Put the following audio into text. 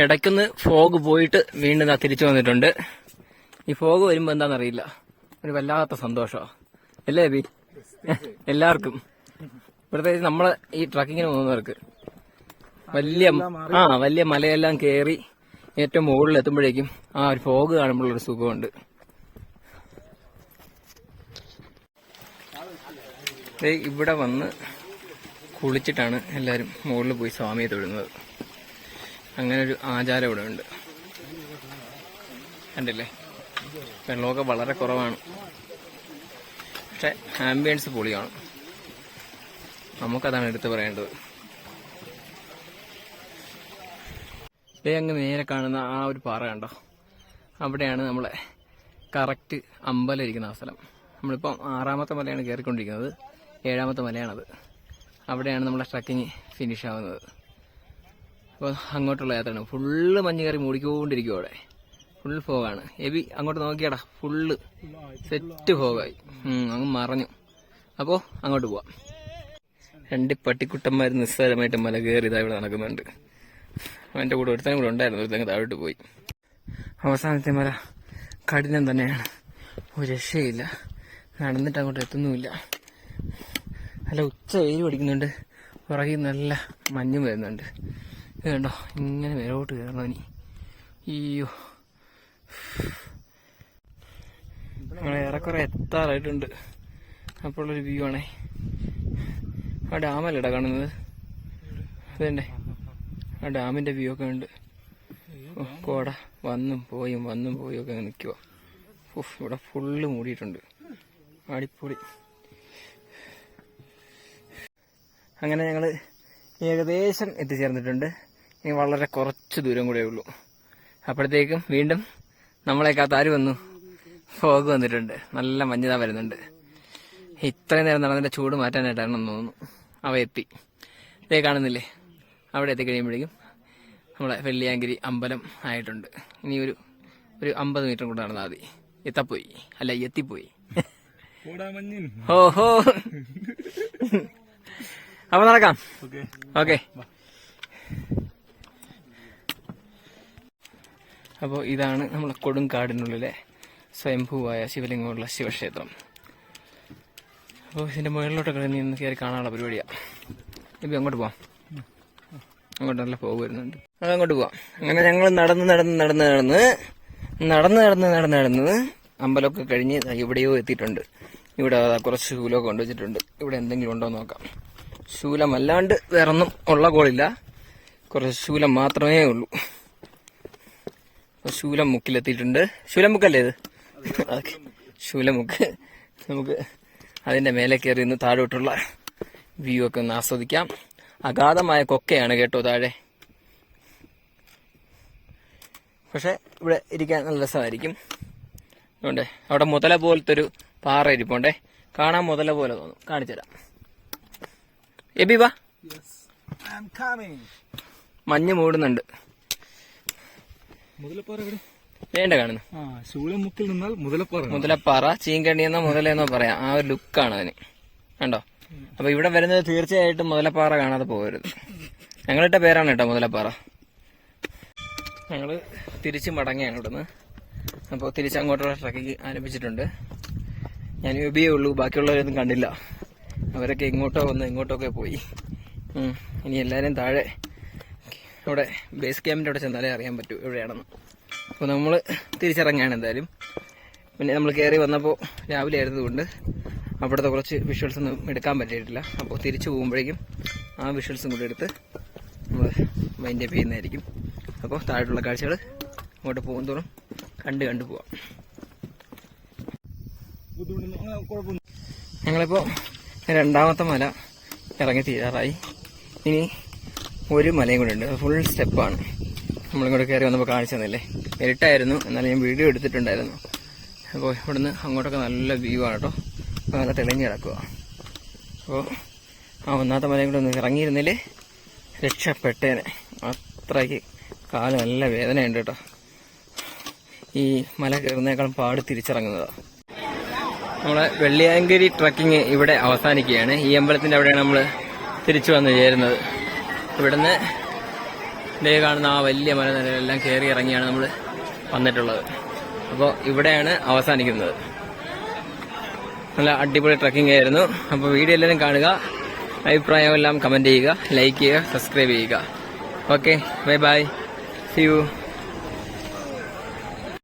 ഇടയ്ക്കൊന്ന് ഫോഗ് പോയിട്ട് വീണ്ടും തിരിച്ചു വന്നിട്ടുണ്ട്. ഈ ഫോഗ് വരുമ്പോ എന്താണെന്നറിയില്ല, ഒരു വല്ലാത്ത സന്തോഷമാണ് അല്ലേ ബി? എല്ലാവർക്കും, പ്രത്യേകിച്ച് നമ്മളെ ഈ ട്രക്കിങ്ങിന് പോകുന്നവർക്ക് വലിയ മലയെല്ലാം കയറി ഏറ്റവും മുകളിൽ എത്തുമ്പോഴേക്കും ആ ഒരു ഫോഗ് കാണുമ്പോഴൊരു സുഖമുണ്ട്. ഇവിടെ വന്ന് കുളിച്ചിട്ടാണ് എല്ലാവരും മുകളിൽ പോയി സ്വാമിയെ തൊഴുന്നത്. അങ്ങനെ ഒരു ആചാരം ഇവിടെ ഉണ്ട്. കണ്ടില്ലേ, വെള്ളമൊക്കെ വളരെ കുറവാണ്, പക്ഷെ ആംബിയൻസ് പൊളിയാണ്. നമുക്കതാണ് എടുത്തു പറയേണ്ടത്. അങ്ങ് നേരെ കാണുന്ന ആ ഒരു പാറ കണ്ടോ, അവിടെയാണ് നമ്മളെ കറക്റ്റ് അമ്പലം ഇരിക്കുന്ന ആ സ്ഥലം. നമ്മളിപ്പം 6ാമത്തെ മലയാണ് കയറിക്കൊണ്ടിരിക്കുന്നത്, 7ാമത്തെ മലയാണത്. അവിടെയാണ് നമ്മളെ ട്രക്കിങ് ഫിനിഷ് ആവുന്നത്. അപ്പോൾ അങ്ങോട്ടുള്ള യാത്രയാണ്. ഫുള്ള് മഞ്ഞ് കയറി മൂടിക്കൊണ്ടിരിക്കും. അവിടെ ഫുൾ ഫോഗാണ്. എബി അങ്ങോട്ട് നോക്കിയാടാ, ഫുള്ള് സെറ്റ് ഫോഗായി, അങ്ങ് മറഞ്ഞു. അപ്പോൾ അങ്ങോട്ട് പോവാം. 2 പട്ടിക്കുട്ടന്മാർ നിസ്സാരമായിട്ട് മല കയറി ഇതാ ഇവിടെ നടക്കുന്നുണ്ട്. അവൻ്റെ കൂടെ ഒരുത്തനും കൂടെ ഉണ്ടായിരുന്നു, ഒരുത്തങ്ങ് താഴോട്ട് പോയി. അവസാനത്തെ മല കഠിനം തന്നെയാണ്, ഒരു രക്ഷയില്ല. നടന്നിട്ട് അങ്ങോട്ട് എത്തുന്നുമില്ല. നല്ല ഉച്ച വെയിൽ പഠിക്കുന്നുണ്ട്, പുറകിൽ നല്ല മഞ്ഞും വരുന്നുണ്ട്. ഇത് കണ്ടോ, ഇങ്ങനെ മേലോട്ട് കയറണോ ഇനി? അയ്യോ, നമ്മളെ ഏറെക്കുറെ എത്താറായിട്ടുണ്ട്. അപ്പോഴൊരു വ്യൂ ആണേ. ആ ഡാമല്ലേടാ കാണുന്നത്, അതന്നെ ആ ഡാമിന്റെ വ്യൂ ഒക്കെ ഉണ്ട്. കോട വന്നും പോയും ഒക്കെ നിൽക്കുക. ഇവിടെ ഫുള്ള് മൂടിയിട്ടുണ്ട്, അടിപൊളി. അങ്ങനെ ഞങ്ങൾ ഏകദേശം എത്തിച്ചേർന്നിട്ടുണ്ട്. ഇനി വളരെ കുറച്ച് ദൂരം കൂടെ ഉള്ളൂ. അപ്പോഴത്തേക്കും വീണ്ടും നമ്മളെ കാത്താര് വന്നു, ഫോഗ് വന്നിട്ടുണ്ട്. നല്ല മഞ്ഞുതാ വരുന്നുണ്ട്. ഇത്രയും നേരം നടന്നതിന്റെ ചൂട് മാറ്റാനായിട്ടാണെന്ന് തോന്നുന്നു. അവ എത്തി, ഇതേ കാണുന്നില്ലേ? അവിടെ എത്തിക്കഴിയുമ്പോഴേക്കും നമ്മളെ വെള്ളിയാങ്കിരി അമ്പലം ആയിട്ടുണ്ട്. ഇനി ഒരു 50 മീറ്റർ കൂടെ നടന്നാൽ മതി. എത്തിപ്പോയി. ഓഹോ, അപ്പൊ നടക്കാം. ഓക്കെ. അപ്പോൾ ഇതാണ് നമ്മളെ കൊടുങ്കാടിനുള്ളിലെ സ്വയംഭൂവായ ശിവലിംഗമുള്ള ശിവക്ഷേത്രം. അപ്പോൾ ഇതിന്റെ മുകളിലോട്ടൊക്കെ നിന്ന് കയറി കാണാനുള്ള പരിപാടിയാണ്. ഇപ്പം അങ്ങോട്ട് പോവാം. അങ്ങോട്ട് നല്ല പോക്ക് വരുന്നുണ്ട്, അതങ്ങോട്ട് പോവാം. അങ്ങനെ ഞങ്ങൾ നടന്ന് അമ്പലമൊക്കെ കഴിഞ്ഞ് എവിടെയോ എത്തിയിട്ടുണ്ട്. ഇവിടെ കുറച്ച് ശൂലമൊക്കെ കൊണ്ടുവച്ചിട്ടുണ്ട്. ഇവിടെ എന്തെങ്കിലും ഉണ്ടോ എന്ന് നോക്കാം. ശൂലമല്ലാണ്ട് വേറൊന്നും ഉള്ള കോളില്ല, കുറച്ച് ശൂലം മാത്രമേ ഉള്ളൂ. ശൂലം മുക്കിലെത്തിയിട്ടുണ്ട്. ശൂലമുക്കല്ലേ ഇത്? ശൂലമുക്ക്. നമുക്ക് അതിന്റെ മേലെ കയറി നിന്ന് താഴോട്ടുള്ള വ്യൂ ഒക്കെ ഒന്ന് ആസ്വദിക്കാം. അഗാധമായ കൊക്കയാണ് കേട്ടോ താഴെ, പക്ഷെ ഇവിടെ ഇരിക്കാൻ നല്ല രസമായിരിക്കും. അതുകൊണ്ടേ അവിടെ മുതല പോലത്തെ ഒരു പാറ ഇരിപ്പുണ്ടേ, കാണാൻ മുതല പോലെ തോന്നും. കാണിച്ചുതരാം. എബി വാ. മഞ്ഞ് മൂടുന്നുണ്ട്. വേണ്ട കാണുന്നു ശൂലമുക്കിൽ നിന്നാൽ മുതലപ്പാറ, ചീങ്കണ്ണി എന്നോ മുതലെന്നോ പറയാം. ആ ഒരു ലുക്കാണ് അതിന്, കണ്ടോ? അപ്പൊ ഇവിടെ വരുന്നത് തീർച്ചയായിട്ടും മുതലപ്പാറ കാണാതെ പോകരുത്. ഞങ്ങളിട്ട പേരാണ് കേട്ടോ മുതലപ്പാറ. ഞങ്ങള് തിരിച്ചു മടങ്ങിയാണ് ഇവിടുന്ന്. അപ്പോൾ തിരിച്ചങ്ങോട്ടുള്ള ട്രക്കിങ് ആരംഭിച്ചിട്ടുണ്ട്. ഞാൻ എബിയേ ഉള്ളൂ, ബാക്കിയുള്ളവരൊന്നും കണ്ടില്ല. അവരൊക്കെ ഇങ്ങോട്ടോ വന്ന് ഇങ്ങോട്ടൊക്കെ പോയി. ഇനി എല്ലാവരും താഴെ അവിടെ ബേസ് ക്യാമ്പിൻ്റെ അവിടെ ചെന്നാലേ അറിയാൻ പറ്റൂ എവിടെയാണെന്ന്. അപ്പോൾ നമ്മൾ തിരിച്ചിറങ്ങുകയാണ് എന്തായാലും. പിന്നെ നമ്മൾ കയറി വന്നപ്പോൾ രാവിലെ ആയിരുന്നതുകൊണ്ട് അവിടുത്തെ കുറച്ച് വിഷ്വൽസ് ഒന്നും എടുക്കാൻ പറ്റിയിട്ടില്ല. അപ്പോൾ തിരിച്ചു പോകുമ്പോഴേക്കും ആ വിഷ്വൽസും കൂടി എടുത്ത് നമ്മൾ വൈൻഡ് അപ്പ് ചെയ്യുന്നതായിരിക്കും. അപ്പോൾ താഴെയുള്ള കാഴ്ചകൾ അങ്ങോട്ട് പോകുന്തോറും കണ്ടു പോവാം. ഞങ്ങളിപ്പോൾ 2ാമത്തെ മല ഇറങ്ങി തീരാറായി. ഇനി ഒരു മലയും കൂടെ ഉണ്ട്, ഫുൾ സ്റ്റെപ്പാണ്. നമ്മളിങ്ങോട്ട് കയറി വന്നപ്പോൾ കാണിച്ചു തന്നില്ലേ, ഇരുട്ടായിരുന്നു, എന്നാലും ഞാൻ വീഡിയോ എടുത്തിട്ടുണ്ടായിരുന്നു. അപ്പോൾ ഇവിടുന്ന് അങ്ങോട്ടൊക്കെ നല്ല വ്യൂ ആണ് കേട്ടോ, നല്ല തെളിഞ്ഞ് കിടക്കുക. അപ്പോൾ ആ 1ാമത്തെ മലയും കൂടെ ഒന്ന് ഇറങ്ങിയിരുന്നിൽ രക്ഷപ്പെട്ടേനെ. അത്രയ്ക്ക് കാല് നല്ല വേദനയുണ്ട് കേട്ടോ. ഈ മല കയറുന്നേക്കാളും പാട് തിരിച്ചിറങ്ങുന്നതാണ്. നമ്മളെ വെള്ളിയാങ്കരി ട്രക്കിങ് ഇവിടെ അവസാനിക്കുകയാണ്. ഈ അമ്പലത്തിന്റെ അവിടെയാണ് നമ്മൾ തിരിച്ചു വന്ന് ചേരുന്നത്. ഇവിടുന്ന് ഇതേ കാണുന്ന ആ വലിയ മലനിരകളെല്ലാം കയറി ഇറങ്ങിയാണ് നമ്മൾ വന്നിട്ടുള്ളത്. അപ്പോൾ ഇവിടെയാണ് അവസാനിക്കുന്നത്. നല്ല അടിപൊളി ട്രക്കിംഗ് ആയിരുന്നു. അപ്പോൾ വീഡിയോ എല്ലാവരും കാണുക, അഭിപ്രായമെല്ലാം കമൻറ്റ് ചെയ്യുക, ലൈക്ക് ചെയ്യുക, സബ്സ്ക്രൈബ് ചെയ്യുക. Okay, bye bye, see U.